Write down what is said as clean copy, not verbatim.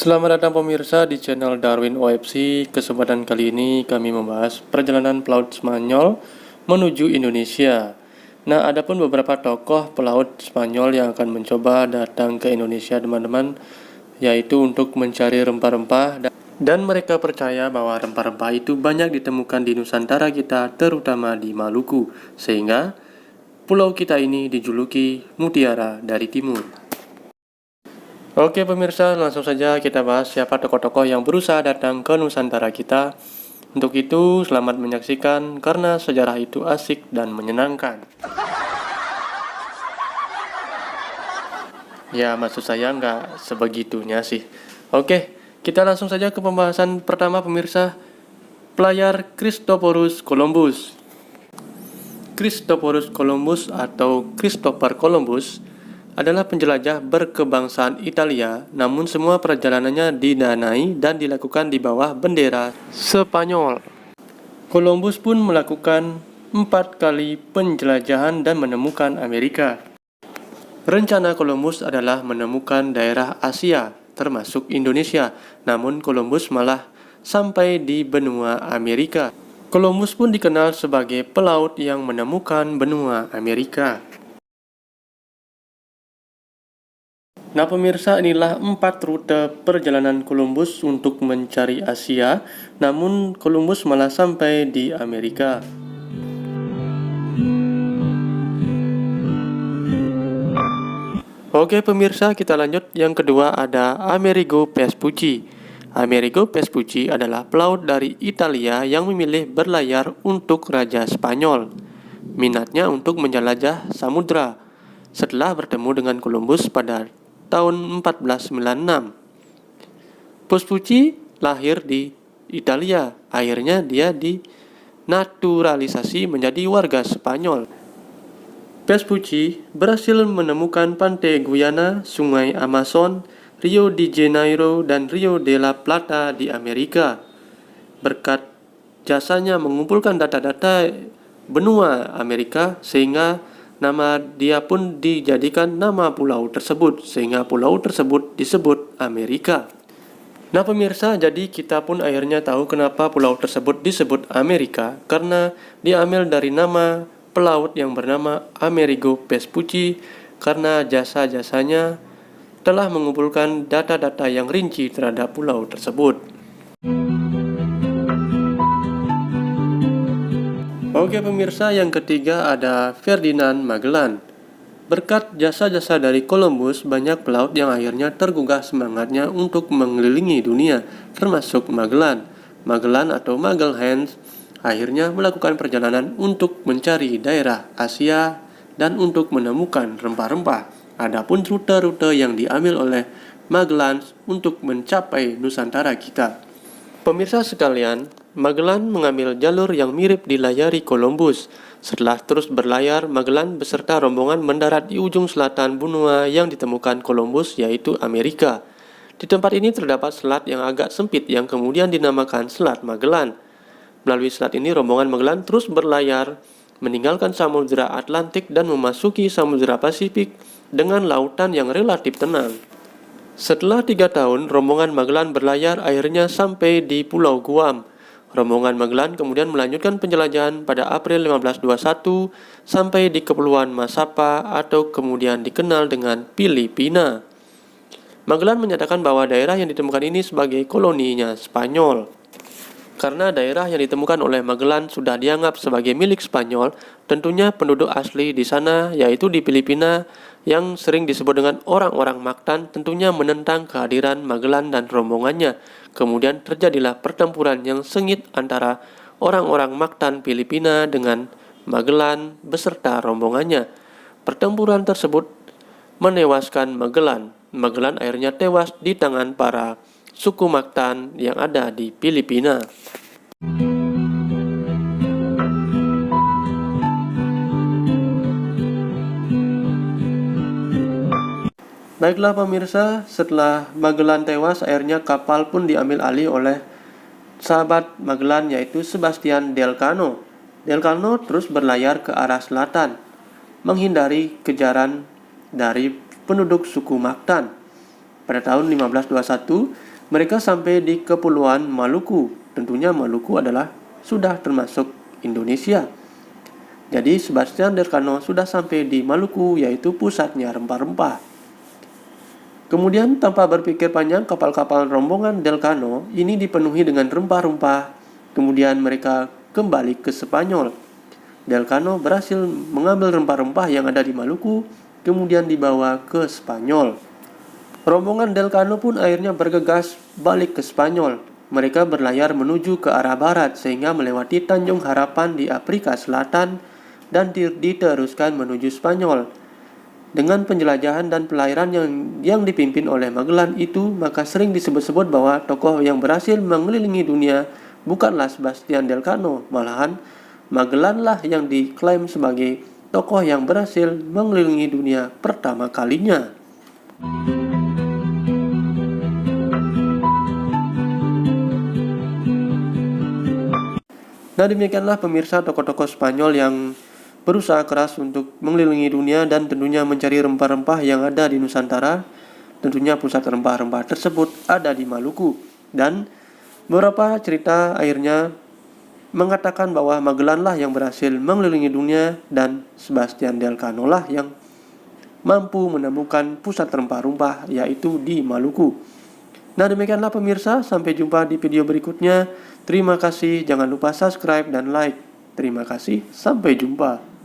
Selamat datang pemirsa di channel Darwin OFC. Kesempatan kali ini kami membahas perjalanan pelaut Spanyol menuju Indonesia. Nah, ada pun beberapa tokoh pelaut Spanyol yang akan mencoba datang ke Indonesia, teman-teman, yaitu untuk mencari rempah-rempah, dan mereka percaya bahwa rempah-rempah itu banyak ditemukan di Nusantara kita, terutama di Maluku, sehingga pulau kita ini dijuluki Mutiara dari Timur. Oke pemirsa, langsung saja kita bahas siapa tokoh-tokoh yang berusaha datang ke Nusantara kita. Untuk itu, selamat menyaksikan karena sejarah itu asik dan menyenangkan. Ya, maksud saya nggak sebegitunya sih. Oke, kita langsung saja ke pembahasan pertama pemirsa. Pelayar Christophorus Columbus. Christophorus Columbus atau Christopher Columbus adalah penjelajah berkebangsaan Italia, namun semua perjalanannya didanai dan dilakukan di bawah bendera Spanyol. Columbus pun melakukan 4 kali penjelajahan dan menemukan Amerika. Rencana Columbus adalah menemukan daerah Asia, termasuk Indonesia, namun Columbus malah sampai di benua Amerika. Columbus pun dikenal sebagai pelaut yang menemukan benua Amerika. Nah pemirsa, inilah 4 rute perjalanan Columbus untuk mencari Asia, namun Columbus malah sampai di Amerika. Oke pemirsa, kita lanjut. Yang kedua ada Amerigo Vespucci. Amerigo Vespucci adalah pelaut dari Italia yang memilih berlayar untuk Raja Spanyol. Minatnya untuk menjelajah samudra. Setelah bertemu dengan Columbus pada tahun 1496. Vespucci lahir di Italia. Akhirnya dia dinaturalisasi menjadi warga Spanyol. Vespucci berhasil menemukan pantai Guyana, Sungai Amazon, Rio de Janeiro, dan Rio de la Plata di Amerika. Berkat jasanya mengumpulkan data-data benua Amerika, sehingga nama dia pun dijadikan nama pulau tersebut, sehingga pulau tersebut disebut Amerika. Nah pemirsa, jadi kita pun akhirnya tahu kenapa pulau tersebut disebut Amerika, karena diambil dari nama pelaut yang bernama Amerigo Vespucci, karena jasa-jasanya telah mengumpulkan data-data yang rinci terhadap pulau tersebut. Oke pemirsa, yang ketiga ada Ferdinand Magellan. Berkat jasa-jasa dari Columbus, banyak pelaut yang akhirnya tergugah semangatnya untuk mengelilingi dunia, termasuk Magellan. Magellan atau Magalhães akhirnya melakukan perjalanan untuk mencari daerah Asia dan untuk menemukan rempah-rempah. Adapun rute-rute yang diambil oleh Magellan untuk mencapai Nusantara kita. Pemirsa sekalian, Magellan mengambil jalur yang mirip dilayari Columbus. Setelah terus berlayar, Magellan beserta rombongan mendarat di ujung selatan benua yang ditemukan Columbus, yaitu Amerika. Di tempat ini terdapat selat yang agak sempit yang kemudian dinamakan Selat Magellan. Melalui selat ini, rombongan Magellan terus berlayar, meninggalkan Samudra Atlantik dan memasuki Samudra Pasifik dengan lautan yang relatif tenang. Setelah 3 tahun, rombongan Magellan berlayar akhirnya sampai di Pulau Guam. Rombongan Magellan kemudian melanjutkan penjelajahan pada April 1521 sampai di Kepulauan Masapa atau kemudian dikenal dengan Filipina. Magellan menyatakan bahwa daerah yang ditemukan ini sebagai koloninya Spanyol. Karena daerah yang ditemukan oleh Magellan sudah dianggap sebagai milik Spanyol, tentunya penduduk asli di sana, yaitu di Filipina, yang sering disebut dengan orang-orang Mactan, tentunya menentang kehadiran Magellan dan rombongannya. Kemudian terjadilah pertempuran yang sengit antara orang-orang Mactan Filipina dengan Magellan beserta rombongannya. Pertempuran tersebut menewaskan Magellan. Magellan akhirnya tewas di tangan para suku Mactan yang ada di Filipina. Baiklah pemirsa, setelah Magellan tewas, akhirnya kapal pun diambil alih oleh sahabat Magellan, yaitu Sebastian Delcano. Delcano terus berlayar ke arah selatan, menghindari kejaran dari penduduk suku Mactan. Pada tahun 1521, Mereka sampai di Kepulauan Maluku. Tentunya Maluku adalah sudah termasuk Indonesia. Jadi Sebastian Elcano sudah sampai di Maluku, yaitu pusatnya rempah-rempah. Kemudian tanpa berpikir panjang, kapal-kapal rombongan Elcano ini dipenuhi dengan rempah-rempah. Kemudian mereka kembali ke Spanyol. Elcano berhasil mengambil rempah-rempah yang ada di Maluku, kemudian dibawa ke Spanyol. Rombongan Elcano pun akhirnya bergegas balik ke Spanyol. Mereka berlayar menuju ke arah barat sehingga melewati Tanjung Harapan di Afrika Selatan dan diteruskan menuju Spanyol. Dengan penjelajahan dan pelayaran yang dipimpin oleh Magellan itu, maka sering disebut-sebut bahwa tokoh yang berhasil mengelilingi dunia bukanlah Sebastian Elcano, malahan Magellan lah yang diklaim sebagai tokoh yang berhasil mengelilingi dunia pertama kalinya. Nah, demikianlah pemirsa tokoh-tokoh Spanyol yang berusaha keras untuk mengelilingi dunia dan tentunya mencari rempah-rempah yang ada di Nusantara. Tentunya pusat rempah-rempah tersebut ada di Maluku. Dan beberapa cerita akhirnya mengatakan bahwa Magellan lah yang berhasil mengelilingi dunia dan Sebastian Elcano lah yang mampu menemukan pusat rempah-rempah, yaitu di Maluku. Nah, demikianlah pemirsa, sampai jumpa di video berikutnya. Terima kasih, jangan lupa subscribe dan like. Terima kasih, sampai jumpa.